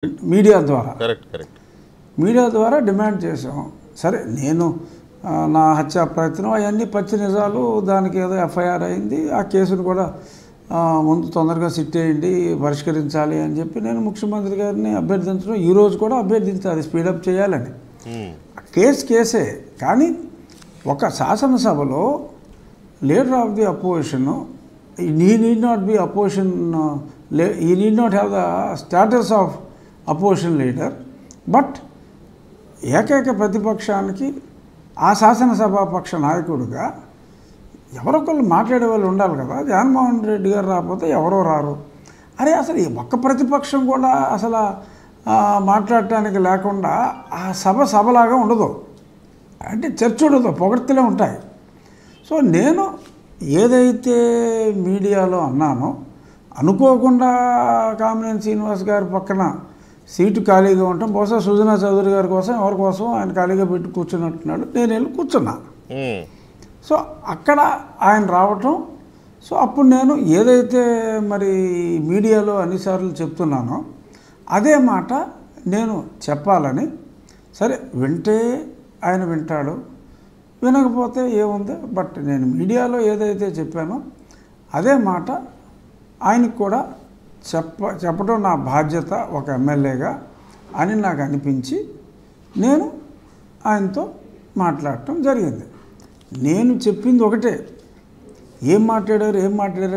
Media ద్వారా correct media ద్వారా demand చేసాం. సరే నేను నా హత్యా ప్రయత్నం అవన్నీ పచ్చి నిజాలు, దానికి ఏదో ఎఫ్ఐఆర్ అయింది, ఆ కేసును కూడా ముందు తొందరగా సిట్ చేయండి, పరిష్కరించాలి అని చెప్పి నేను ముఖ్యమంత్రి గారిని అభ్యర్థించడం, ఈరోజు కూడా అభ్యర్థించాలి స్పీడప్ చేయాలని. కేసే కానీ ఒక శాసనసభలో leader of the opposition he need not be opposition, he need not have the status of opposition leader, but ఏకైక ప్రతిపక్షానికి ఆ శాసనసభాపక్ష నాయకుడిగా ఎవరొకళ్ళు మాట్లాడే వాళ్ళు ఉండాలి కదా. జగన్మోహన్ రెడ్డి గారు రాకపోతే ఎవరో రారు. అరే అసలు ఈ ఒక్క ప్రతిపక్షం కూడా అసలు మాట్లాడటానికి లేకుండా ఆ సభలాగా ఉండదు, అంటే చర్చ ఉండదు, పొగడ్తలే ఉంటాయి. సో నేను ఏదైతే మీడియాలో అన్నానో, అనుకోకుండా కామినేని శ్రీనివాస్ గారి పక్కన సీటు ఖాళీగా ఉంటాం, బహుశా సుజనా చౌదరి గారి కోసం ఎవరి కోసం ఆయన ఖాళీగా పెట్టి కూర్చున్నట్టున్నాడు, నేను వెళ్ళి కూర్చున్నా. సో అక్కడ ఆయన రావటం, సో అప్పుడు నేను ఏదైతే మరి మీడియాలో అన్నిసార్లు చెప్తున్నానో అదే మాట నేను చెప్పాలని, సరే వింటే ఆయన వింటాడు, వినకపోతే ఏముంది, బట్ నేను మీడియాలో ఏదైతే చెప్పానో అదే మాట ఆయనకు కూడా చెప్పడం నా బాధ్యత ఒక ఎమ్మెల్యేగా అని నాకు అనిపించి నేను ఆయనతో మాట్లాడటం జరిగింది. నేను చెప్పింది ఒకటే, ఏం మాట్లాడారు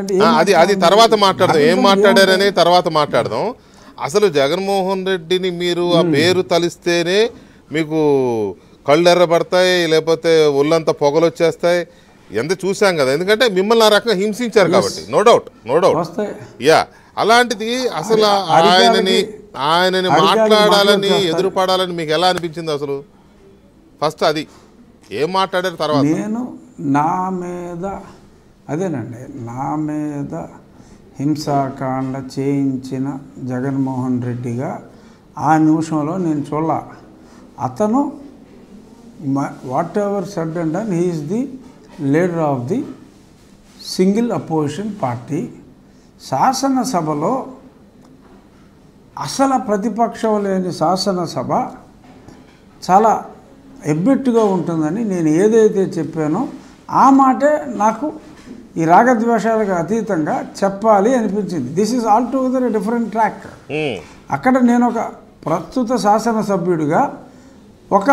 అంటే అది తర్వాత మాట్లాడదాం, ఏం మాట్లాడారని తర్వాత మాట్లాడదాం. అసలు జగన్మోహన్ రెడ్డిని మీరు ఆ పేరు తలిస్తేనే మీకు కళ్ళు ఎర్రబడతాయి, లేకపోతే ఒళ్ళంతా పొగలు వచ్చేస్తాయి, ఎంత చూసాం కదా. ఎందుకంటే మిమ్మల్ని ఆ రకంగా హింసించారు కాబట్టి. No doubt yeah. అలాంటిది అసలు ఆయనని మాట్లాడాలని ఎదురుపడాలని మీకు ఎలా అనిపించింది అసలు? ఫస్ట్ అది ఏం మాట్లాడారు, తర్వాత నేను నా మీద అదేనండి, నా మీద హింసాకాండ చేయించిన జగన్మోహన్ రెడ్డిగా ఆ నిమిషంలో నేను చూడాల. అతను what ever said and done, he is the leader of the single opposition party. శాసనసభలో అసలు ప్రతిపక్షం లేని శాసనసభ చాలా ఎబ్బెట్టుగా ఉంటుందని నేను ఏదైతే చెప్పానో ఆ మాటే నాకు ఈ రాగద్వేషాలకు అతీతంగా చెప్పాలి అనిపించింది. This is all together a different track. అక్కడ నేను ఒక ప్రస్తుత శాసనసభ్యుడిగా ఒక